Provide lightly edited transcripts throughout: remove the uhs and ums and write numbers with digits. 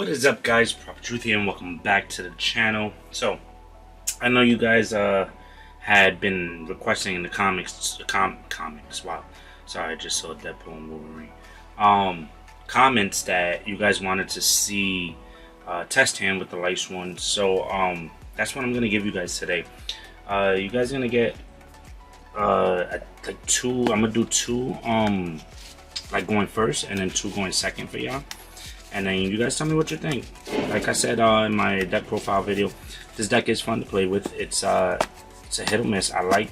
What is up, guys? Proper Truth here, and welcome back to the channel. So, I know you guys had been requesting in the comics. Wow, sorry, I just saw Deadpool and Wolverine. Comments that you guys wanted to see test hand with the Lightsworn. So, that's what I'm gonna give you guys today. You guys are gonna get like two. I'm gonna do two like going first, and then two going second for y'all. And then you guys tell me what you think. Like I said in my deck profile video, this deck is fun to play with. It's a hit or miss. I like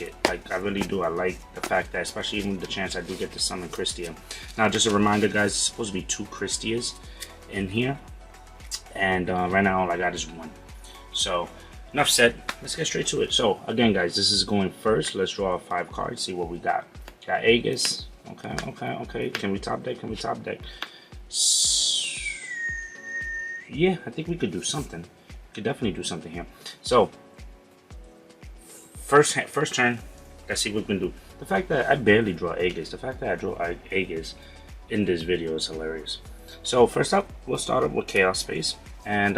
it. Like, I really do. I like the fact that, especially even with the chance I do get to summon Krystia. Now, just a reminder, guys, it's supposed to be 2 Krystias in here, and right now all I got is 1. So enough said. Let's get straight to it. So again, guys, this is going first. Let's draw 5 cards. See what we got. Got Aegis. Okay. Can we top deck? Yeah, I think we could do something. We could definitely do something here. So first turn, let's see what we can do. The fact that I barely draw Aegis, the fact that I draw Aegis in this video is hilarious. So first up, we'll start up with Chaos Space, and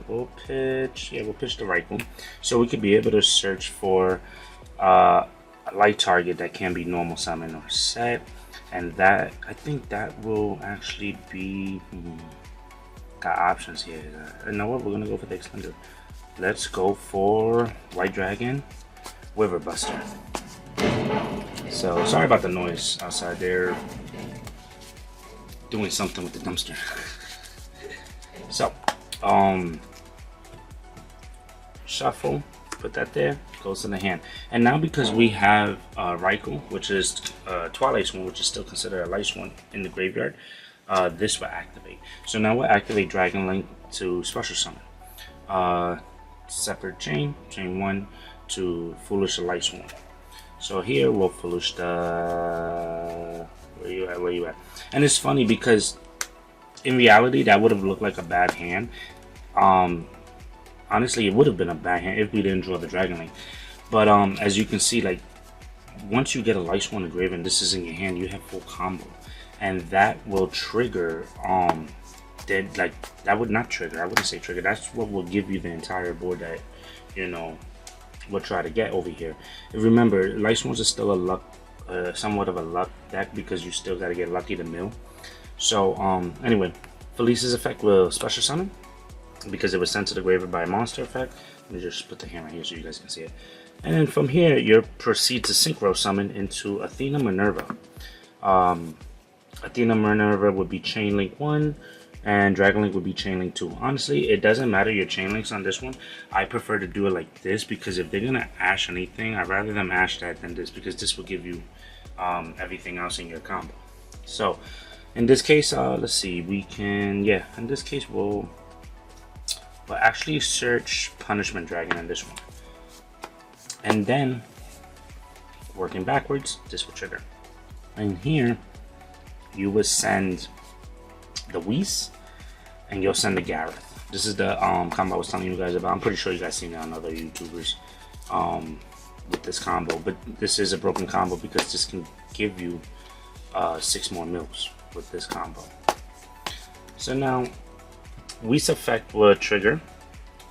we'll pitch the Raikou, so we could be able to search for a light target that can be normal summon or set. And that, I think that will actually be, got options here. You know what, we're gonna go for the extender. Let's go for White Dragon, River Buster. So, sorry about the noise outside there. Doing something with the dumpster. So, shuffle, put that there, goes in the hand. And now, because we have Raikou, which is Lightsworn, which is still considered a Lightsworn in the graveyard, this will activate. So now we'll activate Dragon Link to special summon. Separate chain 1 to Foolish the Lightsworn. So here we'll Foolish the... Where you at? And it's funny because in reality that would have looked like a bad hand. Honestly, it would have been a bad hand if we didn't draw the Dragon Link. But as you can see, like, once you get a Lightsworn in the grave and this is in your hand, you have full combo, and that will trigger. That would not trigger. I wouldn't say trigger. That's what will give you the entire board that we'll try to get over here. And remember, Lightsworns is still a luck, somewhat of a luck deck because you still got to get lucky to mill. So anyway, Felice's effect will special summon, because it was sent to the graveyard by a monster effect. Let me just put the hand right here so you guys can see it. And then from here, you proceed to synchro summon into Athena Minerva. Athena Minerva would be Chain Link 1, and Dragon Link would be Chain Link 2. Honestly, it doesn't matter your Chain Links on this one. I prefer to do it like this, because if they're gonna ash anything, I'd rather them ash that than this, because this will give you everything else in your combo. So in this case, let's see, we can, in this case we'll actually search Punishment Dragon in this one, and then working backwards, this will trigger. And here you will send the Whis, and you'll send the Gareth. This is the combo I was telling you guys about. I'm pretty sure you guys seen it on other YouTubers with this combo, but this is a broken combo because this can give you 6 more mills with this combo. So now Whis effect will trigger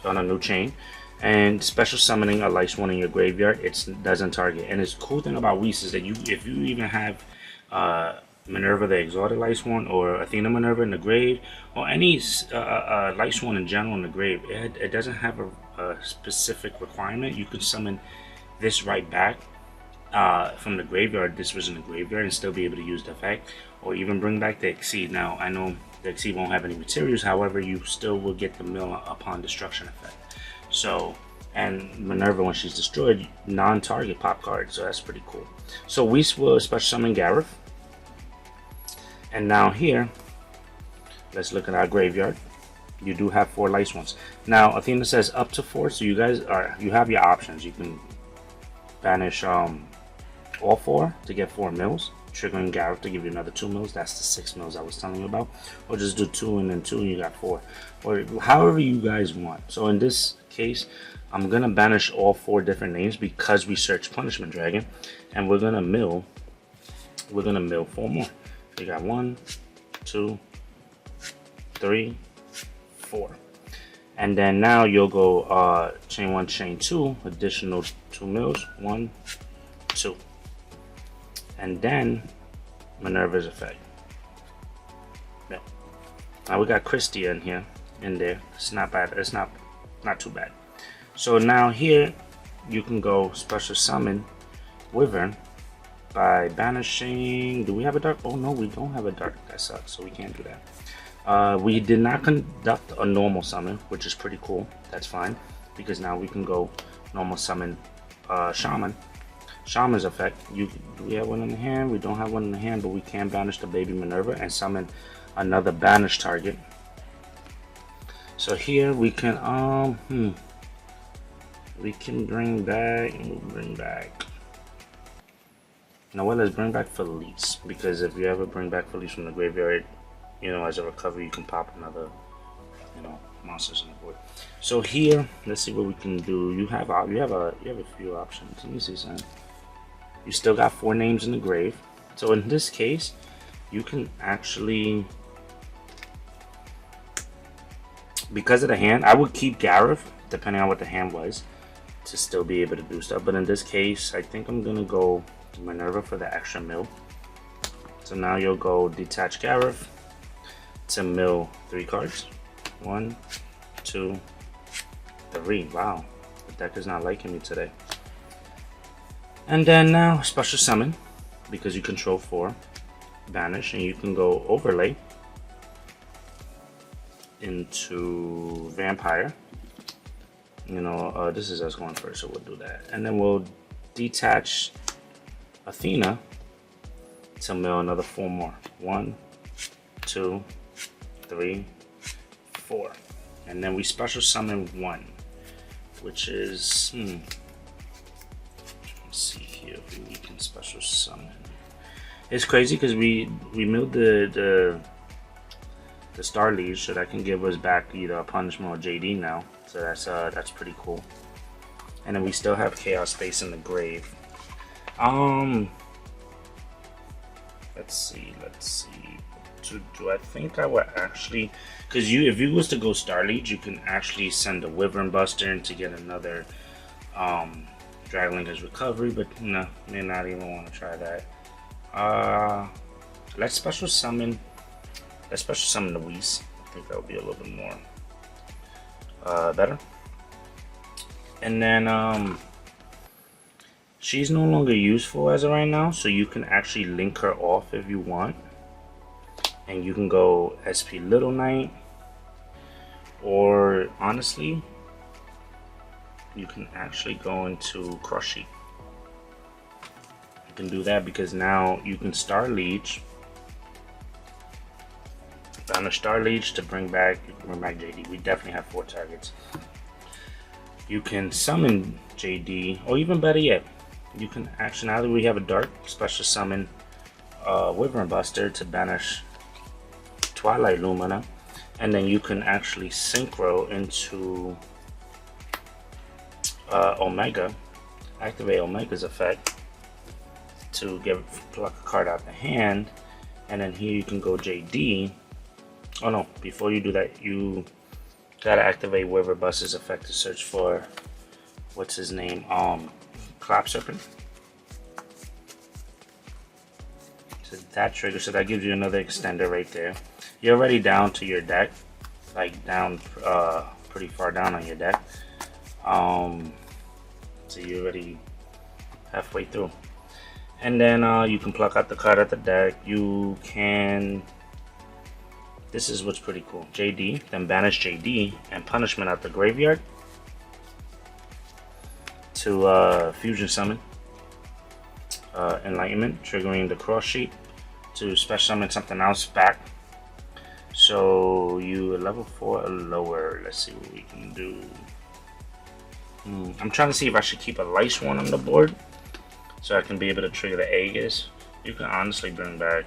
on a new chain, and special summoning a Lightsworn in your graveyard. It doesn't target. And the cool thing about Whis is that if you even have Minerva the Exalted Lightsworn, or Athena Minerva in the grave, or any Lightsworn in general in the grave, it doesn't have a specific requirement. You could summon this right back from the graveyard. This was in the graveyard, and still be able to use the effect, or even bring back the Exceed. Now, I know the Exceed won't have any materials, however, you still will get the mill upon destruction effect. So, and Minerva, when she's destroyed, non-target pop card, so that's pretty cool. So Whis will special summon Gareth. And now here, let's look at our graveyard. You do have 4 Lightsworns. Now Athena says up to 4, so you have your options. You can banish all 4 to get 4 mills, triggering Gareth to give you another 2 mills. That's the 6 mills I was telling you about. Or just do 2 and then 2 and you got 4. Or however you guys want. So in this case, I'm gonna banish all 4 different names because we searched Punishment Dragon, and we're gonna mill 4 more. We got 1, 2, 3, 4. And then now you'll go chain 1, chain 2, additional 2 mils, 1, 2. And then Minerva's effect. Yeah. Now we got Krystia in here, in there. It's not bad. It's not too bad. So now here you can go special summon Wyvern by banishing. Do we have a dark? Oh no, we don't have a dark. That sucks. So we can't do that. We did not conduct a normal summon, which is pretty cool. That's fine, because now we can go normal summon Shaman. Shaman's effect. Do we have one in the hand? We don't have one in the hand, but we can banish the baby Minerva and summon another banished target. So here we can we can bring back, and we'll bring back. Now what? Let's bring back Felice, because if you ever bring back Felice from the graveyard, you know, as a recovery, you can pop another, you know, monsters on the board. So here, let's see what we can do. You have a few options. Let me see something. You still got 4 names in the grave. So in this case, you can actually, because of the hand, I would keep Gareth, depending on what the hand was, to still be able to do stuff. But in this case, I think I'm gonna go Minerva for the extra mill. So now you'll go detach Gareth to mill 3 cards. 1, 2, 3. Wow, the deck is not liking me today. And then now special summon, because you control 4, banish, and you can go overlay into vampire. You know, this is us going first, so we'll do that. And then we'll detach Athena to mill another 4 more. 1, 2, 3, 4. And then we special summon 1, which is let's see here if we can special summon. It's crazy because we milled the Star Leash, so that can give us back either a punishment or JD now. So that's pretty cool. And then we still have Chaos Space in the grave. Let's see. Do I think I would actually, because if you was to go Star Leash, you can actually send a Wyvern Buster in to get another Dragonlinger's recovery, but no, may not even want to try that. Let's special summon Louise. I think that would be a little bit more better. And then she's no longer useful as of right now, so you can actually link her off if you want. And you can go SP Little Knight, or honestly, you can actually go into Crush Sheet. You can do that because now you can Star Leech. On a Star Leech to bring back JD. We definitely have 4 targets. You can summon JD, or even better yet, you can actually, now that we have a dark, special summon Wyvern Buster to banish Twilight Lumina, and then you can actually synchro into Omega, activate Omega's effect to pluck a card out the hand, and then here you can go JD. Oh no, before you do that, you gotta activate Wyvern Buster's effect to search for, what's his name, Clap Serpent. So that triggers, so that gives you another extender right there. You're already down to your deck, like down pretty far down on your deck. So you're already halfway through. And then you can pluck out the card at the deck. You can, this is what's pretty cool, JD, then banish JD and punishment out the graveyard to fusion summon Enlightenment, triggering the cross sheet to special summon something else back. So you level 4 or lower. Let's see what we can do. I'm trying to see if I should keep a Lightsworn on the board so I can be able to trigger the Aegis. You can honestly bring back,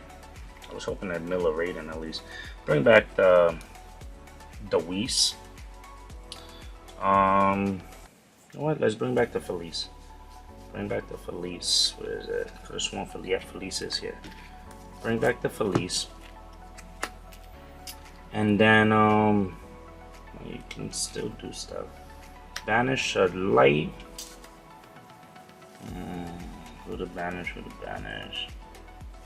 I was hoping that Miller Raiden at least, bring back the Whis. You know what? Let's bring back the Felice. Bring back the Felice. Where is it? Could have sworn Felice is here. Bring back the Felice. And then you can still do stuff. Banish a light. Who to banish? Who to banish?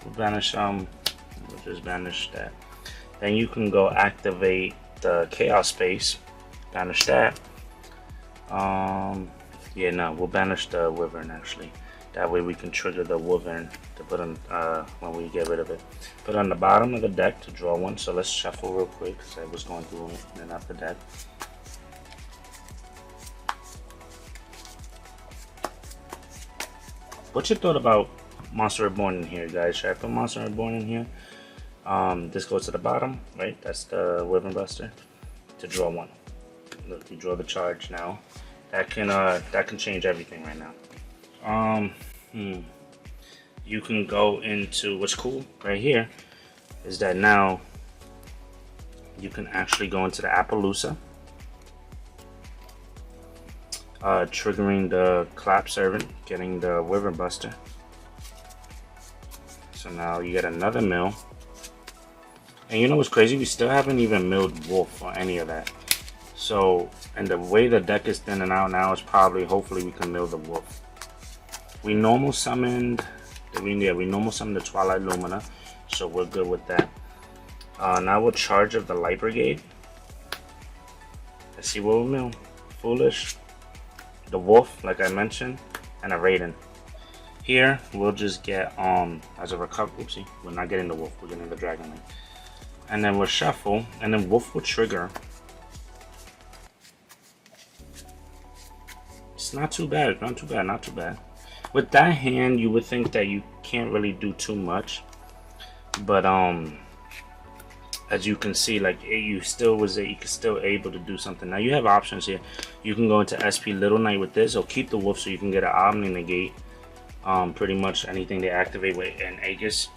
We'll banish we'll just banish that. Then you can go activate the chaos space. Banish that. Yeah, no, we'll banish the wyvern actually. That way we can trigger the wyvern to put on when we get rid of it. Put on the bottom of the deck to draw one. So let's shuffle real quick because I was going through it and out the deck. What's your thought about Monster Reborn in here, guys? Should I put Monster Reborn in here? This goes to the bottom, right? That's the Wyvern Buster to draw one. Look, you draw the charge now. That can change everything right now. You can go into what's cool right here is that now you can actually go into the Appaloosa, triggering the Clap Servant, getting the Wyvern Buster. So now you get another mill. And you know what's crazy? We still haven't even milled Wolf or any of that. So, and the way the deck is thinning out now is probably, hopefully we can mill the Wolf. We normal summoned, we normal summoned the Twilight Lumina, so we're good with that. Now we'll charge of the Light Brigade. Let's see what we'll mill. Foolish, the Wolf, like I mentioned, and a Raiden. Here, we'll just get, as a recovery, oopsie, we're not getting the Wolf, we're getting the Dragon Link. And then we'll shuffle, and then Wolf will trigger. It's not too bad, not too bad, not too bad. With that hand, you would think that you can't really do too much. But, as you can see, like, you still able to do something. Now, you have options here. You can go into SP Little Knight with this, or keep the Wolf so you can get an Omni Negate. Pretty much anything they activate with an Aegis,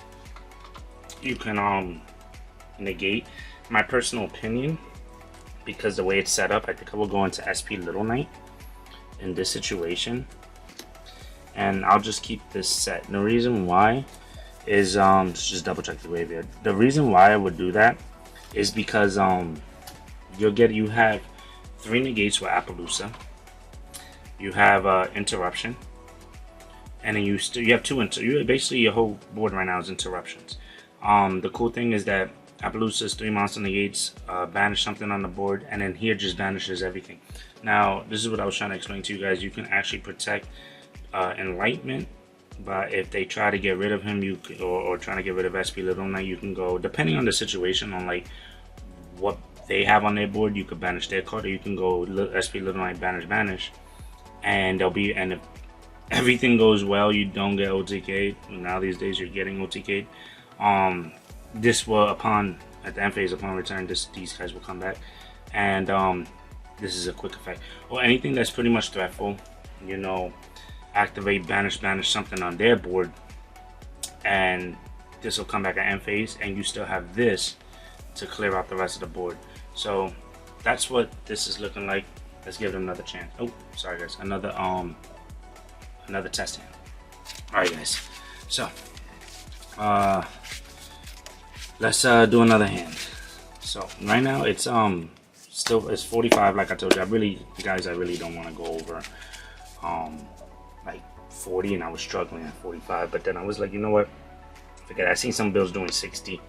you can negate. My personal opinion, because the way it's set up, I think I will go into SP Little Knight in this situation, and I'll just keep this set. And the reason why is just double check the graveyard. The reason why I would do that is because you have 3 negates with Appaloosa, you have interruption. And then you have 2 basically your whole board right now is interruptions. The cool thing is that Appaloosa's 3 monster negates, banish something on the board, and then here just banishes everything. Now, this is what I was trying to explain to you guys. You can actually protect Enlightenment, but if they try to get rid of him, or trying to get rid of SP Little Knight, you can go, depending on the situation, on like what they have on their board, you could banish their card, or you can go SP Little Knight, banish, and if everything goes well, you don't get OTK'd. Now these days you're getting OTK'd. This will, at the end phase, upon return, these guys will come back, and this is a quick effect. Or anything that's pretty much threatful, you know, activate, banish something on their board, and this will come back at end phase, and you still have this to clear out the rest of the board. So that's what this is looking like. Let's give it another chance. Oh, sorry guys, another test hand. Alright guys, so let's do another hand. So right now it's it's 45, like I told you. I really don't want to go over like 40, and I was struggling at 45, but then I was like, you know what, forget it. I seen some builds doing 60,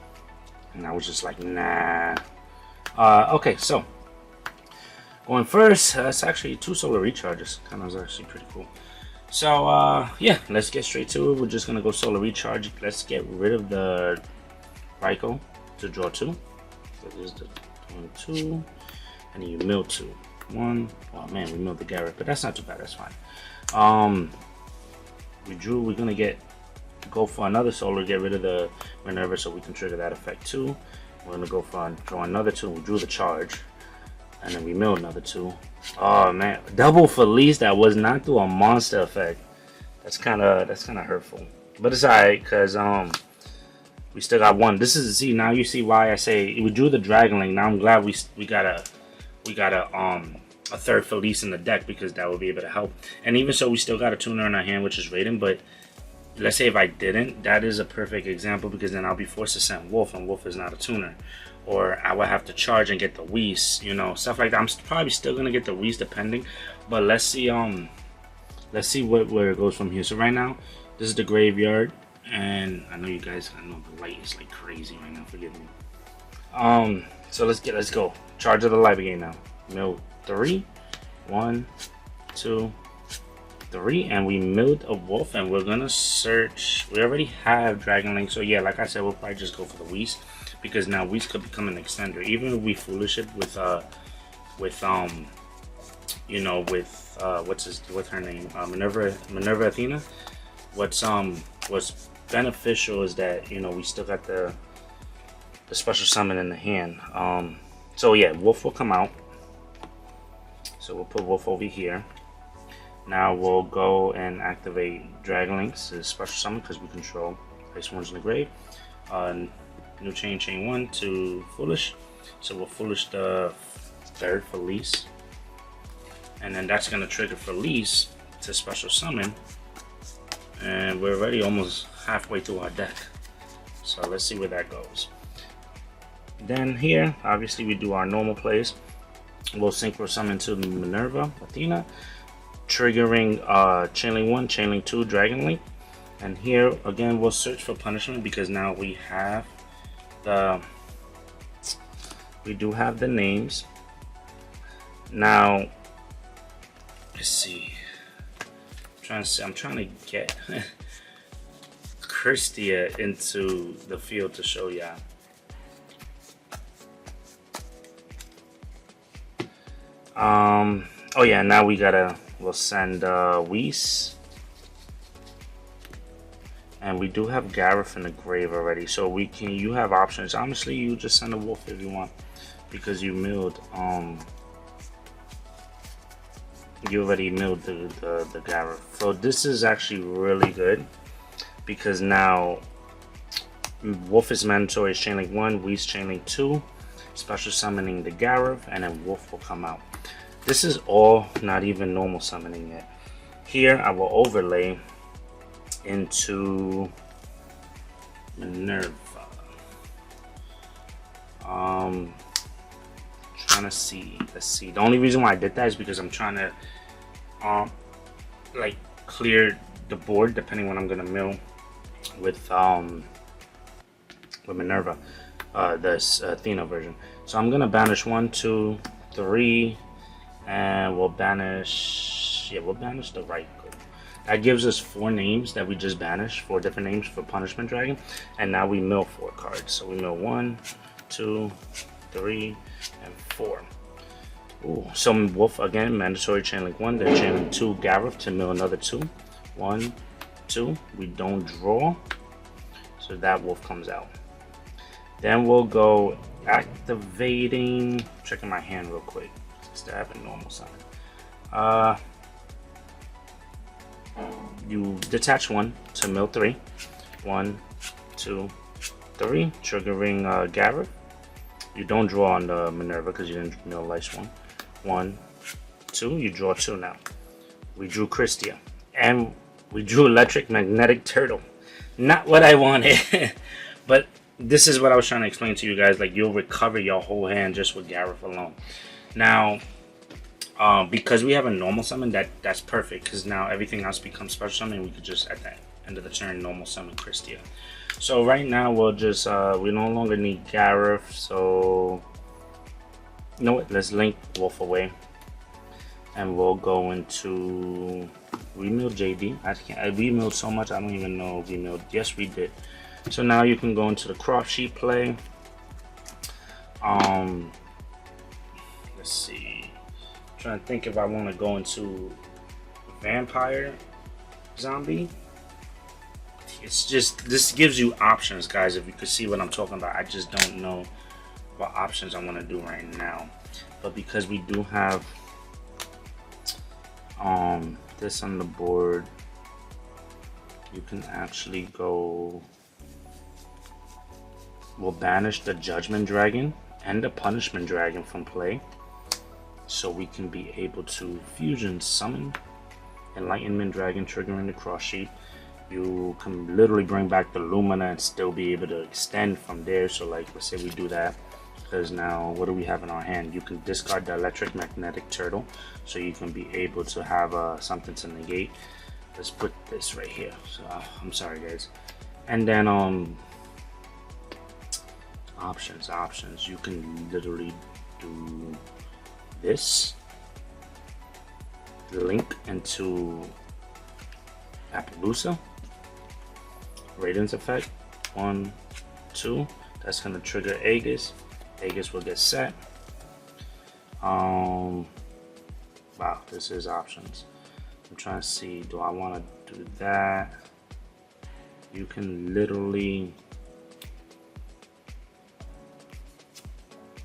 and I was just like, nah. Okay, so going first, it's actually 2 solar recharges. Kind of actually pretty cool. So yeah, let's get straight to it. We're just gonna go solar recharge. Let's get rid of the Raikou to draw 2. So this is the 1, 2, and then you mill 2. 1. Oh man, we milled the Garrett, but that's not too bad. That's fine. We're gonna go for another solar, get rid of the Minerva, so we can trigger that effect too. We're gonna go for draw another 2. We drew the charge, and then we mill another 2. Oh man, double Felice that was not through a monster effect. That's kind of hurtful, but it's alright because we still got 1. This is, see, now you see why I say we drew the Dragon Link. Now I'm glad we got a third Felice in the deck, because that would be able to help. And even so, we still got a tuner in our hand, which is Raiden. But let's say if I didn't, that is a perfect example, because then I'll be forced to send Wolf, and Wolf is not a tuner. or I would have to charge and get the Whis, you know, stuff like that. I'm probably still gonna get the Whis depending, but let's see where it goes from here. So right now, this is the graveyard, and I know you guys, I know the light is like crazy right now. Forgive me. So let's go. Charge of the live again now. Mill 3, 1, 2, 3, and we milled a wolf, and we're gonna search. We already have Dragon Link, so yeah, like I said, we'll probably just go for the Whis, because now Whis could become an extender. Even if we foolish it with you know, with what's her name, Minerva Athena. What's beneficial is that, you know, we still got the special summon in the hand. So yeah, wolf will come out. So we'll put wolf over here. Now we'll go and activate Dragon Links, the special summon, because we control Lightsworn's in the grave. New chain 1 to foolish. So we'll foolish the third for Felice, and then that's gonna trigger Felice to special summon, and we're already almost halfway through our deck. So let's see where that goes. Then here, obviously, we do our normal plays. We'll synchro summon to Minerva Athena, triggering Chainlink 1, Chainlink 2, Dragon Link. And here again, we'll search for punishment, because now we have we do have the names. Now let's see. I'm trying to get Krystia into the field to show y'all. Oh yeah, now we'll send Whis. And we do have Gareth in the grave already, so you have options. Honestly, you just send a wolf if you want, because you milled you already milled the Gareth. So this is actually really good, because now wolf is mandatory, is Chainlink 1, Whis Chainlink 2, special summoning the Gareth, and then wolf will come out. This is all not even normal summoning yet. Here I will overlay into Minerva. Trying to see. Let's see. The only reason why I did that is because I'm trying to like clear the board depending when I'm gonna mill with Minerva, this Athena version. So I'm gonna banish 1, 2, 3, and we'll banish. Yeah, we'll banish the right. That gives us 4 names that we just banished, 4 different names for Punishment Dragon, and now we mill 4 cards. So we mill 1, 2, 3, and 4. Ooh, so wolf again, mandatory Chainlink 1, then Chainlink 2 Gareth to mill another 2. 1, 2. We don't draw, so that wolf comes out. Then we'll go activating. Checking my hand real quick. Still have a normal summon. You detach 1 to mill 3. 1, 2, 3, triggering Gareth. You don't draw on the Minerva because you didn't mill Lightsworn. 1, 2, you draw 2 now. We drew Krystia, and we drew Electric Magnetic Turtle. Not what I wanted, but this is what I was trying to explain to you guys. Like, you'll recover your whole hand just with Gareth alone. Now, because we have a normal summon, that's perfect, because now everything else becomes special summon, and we could just at the end of the turn normal summon Krystia. So right now we'll just we no longer need Gareth, so you know what, let's link wolf away, and we'll go into we milled JD. We milled so much I don't even know if we milled. Yes, we did. So now you can go into the crop sheet play. Let's see. Trying to think if I want to go into vampire zombie. It's just, this gives you options, guys. If you could see what I'm talking about, I just don't know what options I want to do right now. But because we do have this on the board, you can actually go. We'll banish the Judgment Dragon and the Punishment Dragon from play, so we can be able to fusion summon Enlightenment Dragon, triggering the cross sheet. You can literally bring back the Lumina and still be able to extend from there. So like, let's say we do that, because now what do we have in our hand? You can discard the electric magnetic turtle, so you can be able to have something to negate. Let's put this right here. So I'm sorry guys. And then options, you can literally do this, link into Appaloosa, Radiance effect, 1, 2, that's gonna trigger Aegis. Aegis will get set. Wow, this is options. I'm trying to see, do I want to do that? You can literally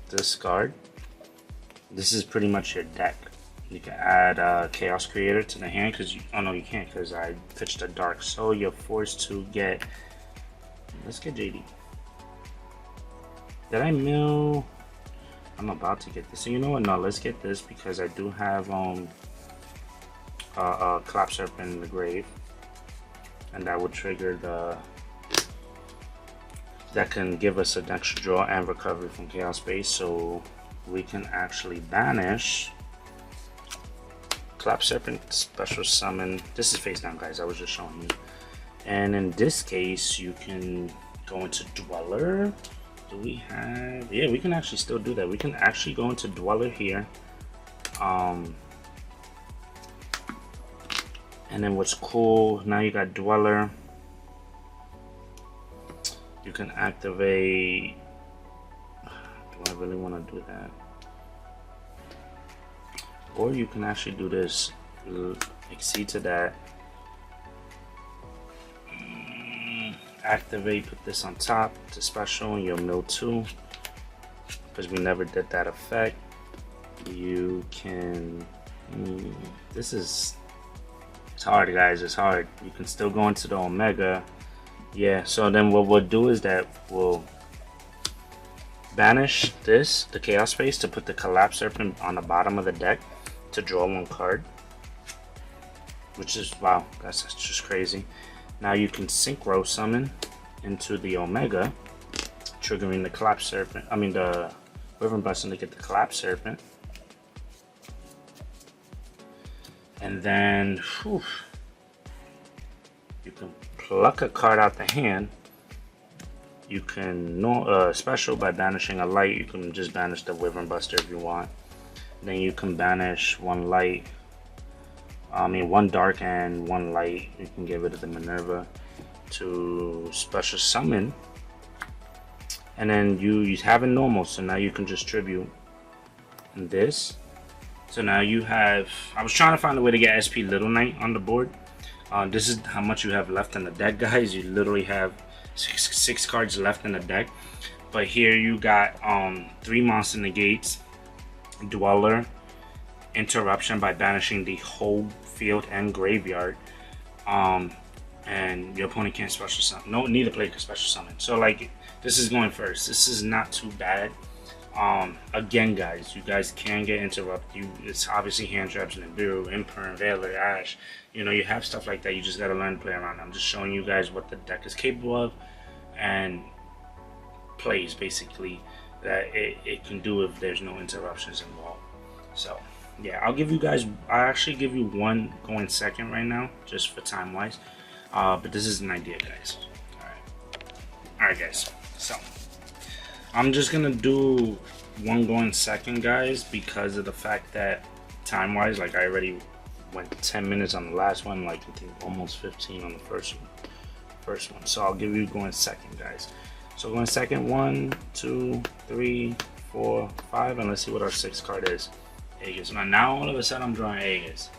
discard. This is pretty much your deck. You can add Chaos Creator to the hand because oh no, you can't because I pitched a dark, so you're forced to get. Let's get JD. Did I mill? I'm about to get this. So you know what? No, let's get this because I do have Collapse Serpent in the grave, and that would trigger the. That can give us an extra draw and recovery from Chaos Base, so we can actually banish Collapse Serpent, special summon. This is face down, guys. I was just showing you. And in this case, you can go into Dweller. Do we have? Yeah, we can actually still do that. We can actually go into Dweller here. And then what's cool, now you got Dweller. You can activate. Do I really want to do that? Or you can actually do this, exceed to that, activate, put this on top to special, and you'll mill 2 because we never did that effect. You can, this is, it's hard guys, it's hard. You can still go into the Omega. Yeah, so then what we'll do is that we'll banish this, the Chaos Space, to put the Collapse Serpent on the bottom of the deck to draw 1 card, which is, wow, that's just crazy. Now you can Synchro Summon into the Omega, triggering the Collapse Serpent, I mean the Wyvern Button to get the Collapse Serpent. And then, whew, you can pluck a card out the hand. You can special by banishing a light. You can just banish the Wyvern Buster if you want. Then you can banish 1 light. I mean 1 dark and 1 light. You can get rid of the Minerva to special summon. And then you have it normal, so now you can just tribute this. So now you have. I was trying to find a way to get SP Little Knight on the board. This is how much you have left in the deck, guys. You literally have six cards left in the deck. But here you got 3 monster negates, Dweller, interruption by banishing the whole field and graveyard, and your opponent can't special summon. No, neither player can special summon. So like, this is going first. This is not too bad. Again, guys, you guys can get interrupted. It's obviously hand traps and Nibiru, Imperm, Veiler, Ash. You know, you have stuff like that. You just gotta learn to play around. I'm just showing you guys what the deck is capable of and plays basically that it can do if there's no interruptions involved. So yeah, I'll actually give you 1 going second right now, just for time wise. But this is an idea, guys. Alright guys, so I'm just gonna do 1 going second, guys, because of the fact that time wise, like I already went 10 minutes on the last one, like I think almost 15 on the first one. So I'll give you going second, guys. So going second, 1, 2, 3, 4, 5, and let's see what our 6th card is. Aegis. Now all of a sudden I'm drawing Aegis.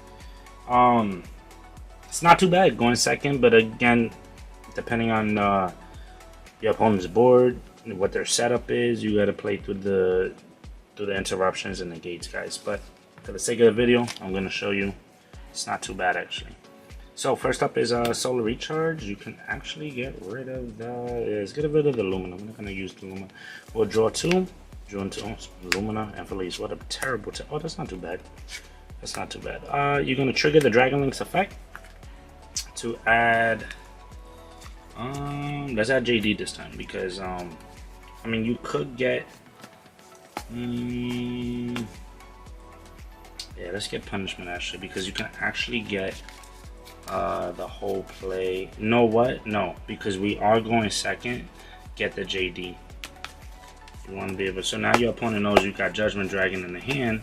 It's not too bad going second, but again, depending on your opponent's board, what their setup is, you got to play through the interruptions and the gates, guys. But for the sake of the video, I'm going to show you it's not too bad actually. So first up is Solar Recharge. You can actually get rid of let's get rid of the Lumina. I'm not going to use the Lumina. We'll draw 2. Draw into Lumina and Felice. What a terrible oh, that's not too bad. That's not too bad. You're going to trigger the Dragon Link's effect to add let's add JD this time because I mean, you could get Yeah, let's get punishment actually, because you can actually get the whole play. You know what? No, because we are going second. Get the JD. You want to be able. So now your opponent knows you got Judgment Dragon in the hand.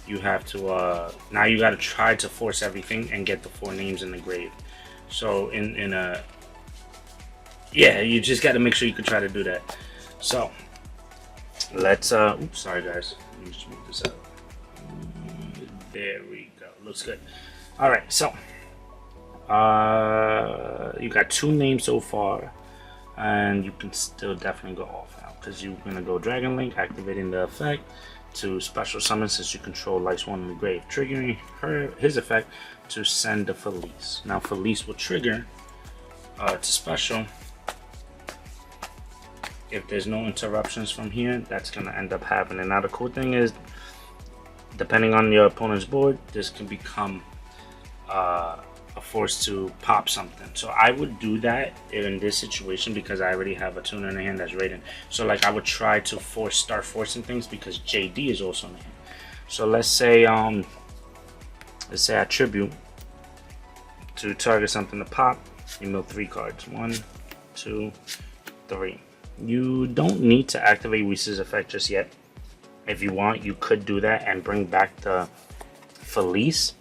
You have to now you got to try to force everything and get the 4 names in the grave. So in a yeah, you just got to make sure you can try to do that. So let's oops, sorry guys. Let me just move this up. There we go. Looks good. All right, so you got 2 names so far, and you can still definitely go off now because you're gonna go Dragon Link, activating the effect to special summon since you control Lightsworn in the grave, triggering his effect to send the Felice. Now Felice will trigger to special. If there's no interruptions from here, that's gonna end up happening. Now the cool thing is, depending on your opponent's board, this can become a force to pop something. So I would do that in this situation because I already have a tuner in the hand that's raiding. So like I would try to start forcing things because JD is also in the hand. So let's say I tribute to target something to pop. You mill 3 cards. 1, 2, 3. You don't need to activate Whis' effect just yet. If you want, you could do that and bring back the Felice,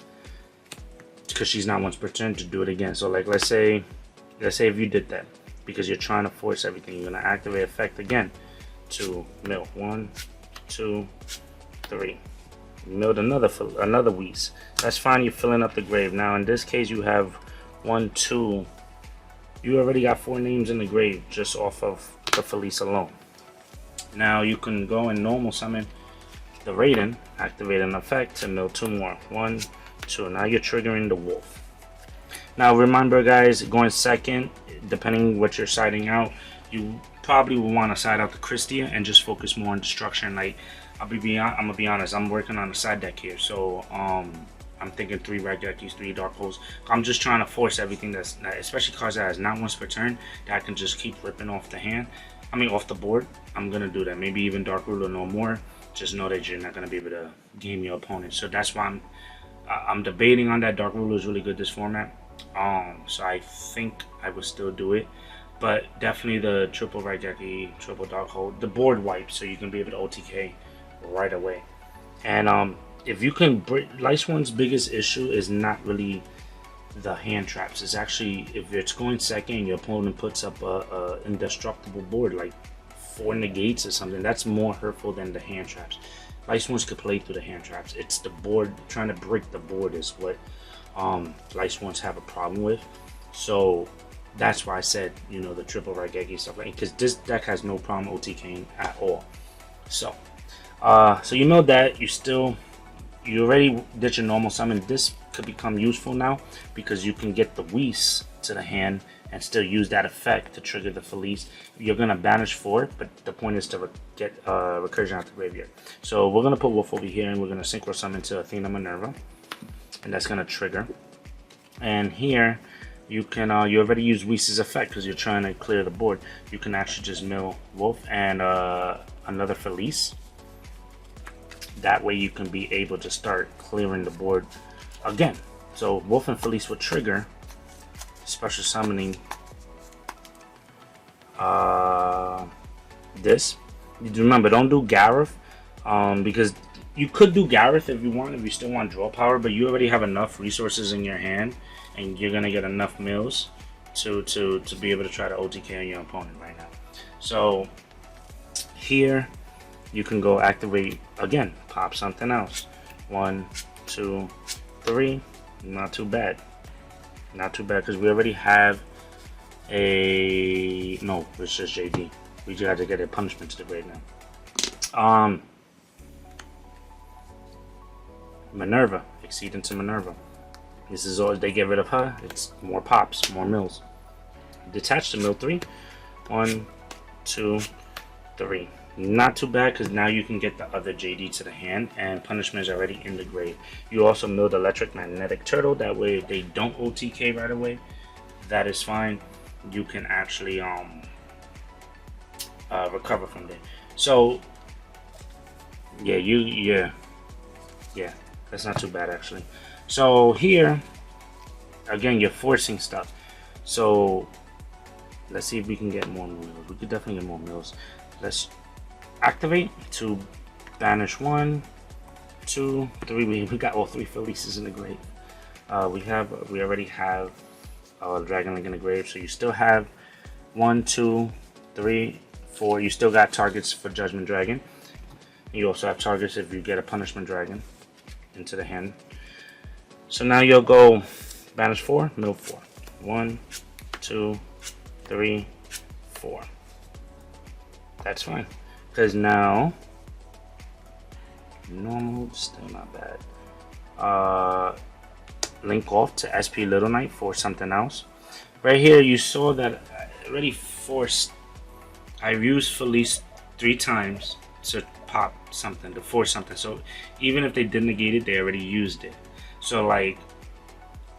because she's not once per turn to do it again. So like let's say if you did that because you're trying to force everything, you're gonna activate effect again to mill 1, 2, 3. You milled another Whis. That's fine. You're filling up the grave. Now in this case, you have 1, 2. You already got 4 names in the grave just off of the Felice alone. Now you can go and normal summon the Raiden, activate an effect to mill 2 more. 1, 2. Now you're triggering the wolf. Now remember guys, going second, depending what you're siding out, you probably will want to side out the Krystia and just focus more on destruction. Like I'm gonna be honest, I'm working on a side deck here, so I'm thinking 3 Raigekis, 3 Dark Holes. I'm just trying to force everything that's, especially cards that has not once per turn, that I can just keep ripping off the hand. I mean off the board. I'm gonna do that. Maybe even Dark Ruler no more. Just know that you're not gonna be able to game your opponent. So that's why I'm debating on that. Dark Ruler is really good this format. So I think I would still do it. But definitely the triple Raigeki, triple Dark Hole, the board wipe, so you can be able to OTK right away. And if you can, Lightsworn's biggest issue is not really the hand traps. It's actually if it's going second, your opponent puts up a indestructible board like 4 negates or something. That's more hurtful than the hand traps. Lightsworns could play through the hand traps. It's the board, trying to break the board is what Lightsworns have a problem with. So that's why I said, you know, the triple Raigeki stuff, like, because this deck has no problem OTKing at all. So so you know that you already did your normal summon. This could become useful now because you can get the Whis to the hand and still use that effect to trigger the Felice. You're gonna banish 4, but the point is to get recursion out the graveyard. So we're gonna put Wolf over here and we're gonna synchro summon to Athena Minerva, and that's gonna trigger. And here you can you already use Whis' effect because you're trying to clear the board. You can actually just mill Wolf and another Felice. That way you can be able to start clearing the board again. So Wolf and Felice will trigger, special summoning this. Remember, don't do Gareth because you could do Gareth if you want, if you still want draw power, but you already have enough resources in your hand and you're gonna get enough mills to be able to try to OTK on your opponent right now. So here you can go activate again, pop something else. 1, 2, 3. Not too bad. Not too bad because we already have a no. It's just JD. We just have to get a punishment to the grave now. Minerva, exceed into Minerva. This is all. They get rid of her. It's more pops, more mills. Detach to mill 3. 1, 2, 3. Not too bad because now you can get the other JD to the hand and punishment is already in the grave. You also milled Electric Magnetic Turtle. That way if they don't OTK right away, that is fine. You can actually recover from there. So Yeah, yeah, that's not too bad actually. So here, again, you're forcing stuff. So let's see if we can get more mills. We could definitely get more mills. Let's activate to banish 1, 2, 3. We got all 3 Felices in the grave. We already have Dragon Link in the grave, so you still have 1, 2, 3, 4. You still got targets for Judgment Dragon. You also have targets if you get a Punishment Dragon into the hand. So now you'll go banish 4, mill 4. 1, 2, 3, 4. That's fine. Because now, normal, still not bad. Link off to SP Little Knight for something else. Right here, you saw that I already forced. I used Felice 3 times to pop something, to force something. So even if they did negate it, they already used it. So like,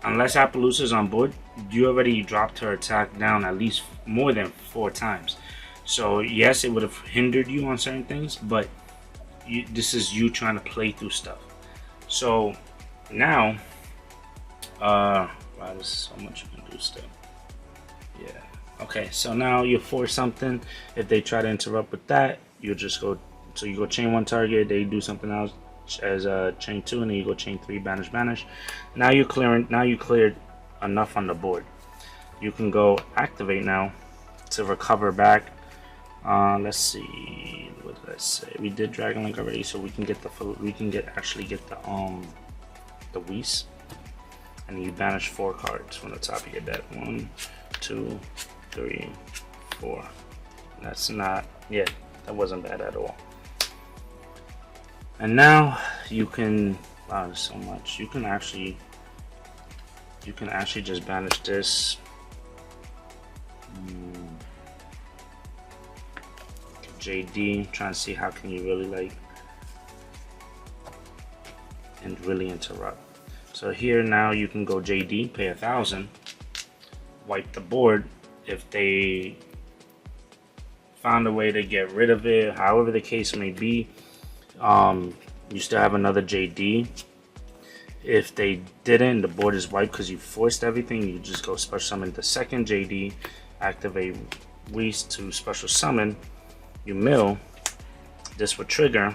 unless Appaloosa's on board, you already dropped her attack down at least more than 4 times. So yes, it would have hindered you on certain things, but this is you trying to play through stuff. So now, wow, there's so much you can do still. Yeah. Okay, so now you force something. If they try to interrupt with that, you just go. So you go chain 1 target. They do something else as chain 2, and then you go chain 3, banish. Now you clearing. Now you cleared enough on the board. You can go activate now to recover back. Let's see. What did I say? We did Dragon Link already, so we can get the. We can actually get the Whis. And you banish 4 cards from the top of your deck. 1, 2, 3, 4. That's not, yeah, that wasn't bad at all. And now you can, wow, there's so much. You can actually just banish this. JD, trying to see how can you really like and really interrupt. So here now you can go JD, pay 1,000, wipe the board. If they found a way to get rid of it, however the case may be, you still have another JD. If they didn't, the board is wiped because you forced everything. You just go special summon the second JD, activate Whis to special summon. You mill. This would trigger,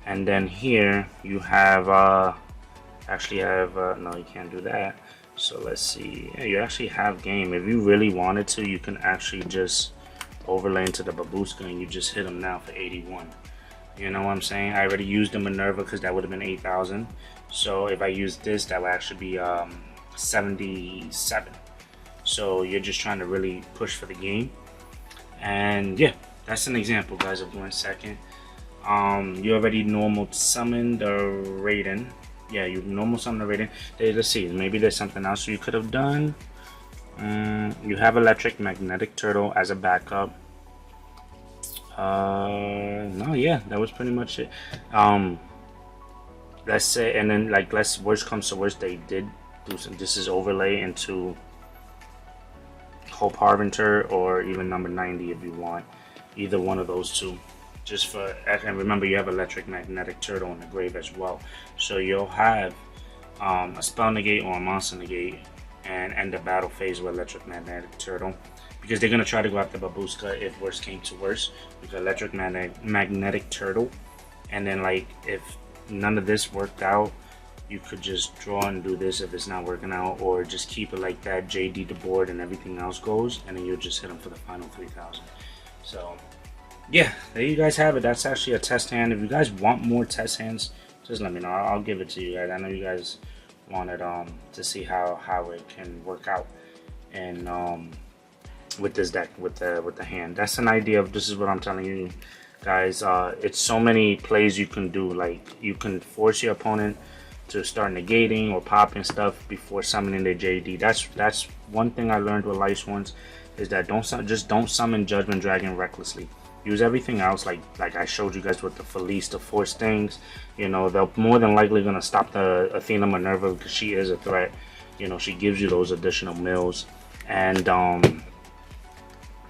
and then here you have actually have no, you can't do that. So let's see. Yeah, you actually have game. If you really wanted to, you can actually just overlay into the Babushka and you just hit them now for 81. You know what I'm saying? I already used the Minerva because that would have been 8,000. So if I use this, that would actually be 77. So you're just trying to really push for the game. And yeah, that's an example, guys, of 1 second. You already normal summon the Raiden. Yeah, you normal summon the Raiden. Let's see, maybe there's something else you could have done. You have Electric Magnetic Turtle as a backup. No, yeah, that was pretty much it. Let's say, and then like, let's worst comes to worst, they did do some. This is overlay into Hope Harbinger or even number 90 if you want. Either one of those two. Just for, and remember you have Electric Magnetic Turtle in the grave as well. So you'll have a spell negate or a monster negate and end the battle phase with Electric Magnetic Turtle. Because they're going to try to go after Babushka if worst came to worst. Because Electric Magnetic Turtle. And then like if none of this worked out, you could just draw and do this if it's not working out, or just keep it like that, JD the board and everything else goes, and then you'll just hit them for the final 3,000. So yeah, there you guys have it. That's actually a test hand. If you guys want more test hands, just let me know. I'll give it to you guys. I know you guys wanted to see how it can work out, and with this deck, with the hand. That's an idea of, this is what I'm telling you guys. It's so many plays you can do. Like you can force your opponent to start negating or popping stuff before summoning their JD. That's one thing I learned with Lightsworn, is that just don't summon Judgment Dragon recklessly. Use everything else, like I showed you guys with the Felice, to force things. You know, they're more than likely gonna stop the Athena Minerva because she is a threat. You know, she gives you those additional mills, and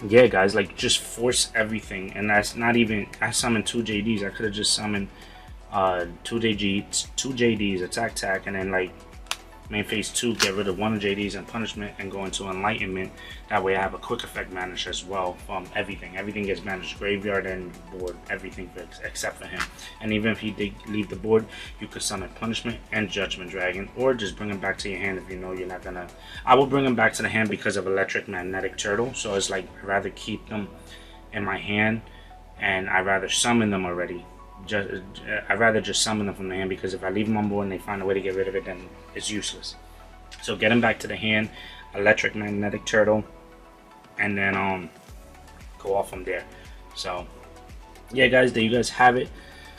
yeah, guys, like just force everything, and that's not even. I summoned 2 JDs. I could have just summoned 2 JDs, attack tack, and then like main phase 2, get rid of 1 JDs and punishment and go into enlightenment. That way I have a quick effect managed as well from everything. Everything gets managed, graveyard and board, everything except for him. And even if he did leave the board, you could summon punishment and judgment dragon, or just bring him back to your hand if you know you're not gonna. I will bring him back to the hand because of electric magnetic turtle, so it's like I'd rather keep them in my hand, and I'd rather summon them already. I'd rather just summon them from the hand, because if I leave them on board and they find a way to get rid of it, then it's useless. So get them back to the hand, electric magnetic turtle, and then go off from there. So yeah, guys, there you guys have it.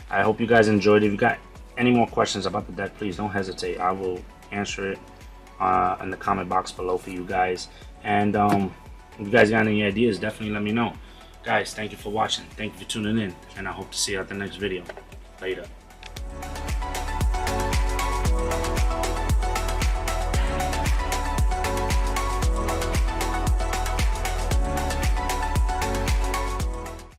I hope you guys enjoyed it. If you got any more questions about the deck, please don't hesitate. I will answer it in the comment box below for you guys. And if you guys got any ideas, definitely let me know. Guys, thank you for watching. Thank you for tuning in, and I hope to see you at the next video. Later.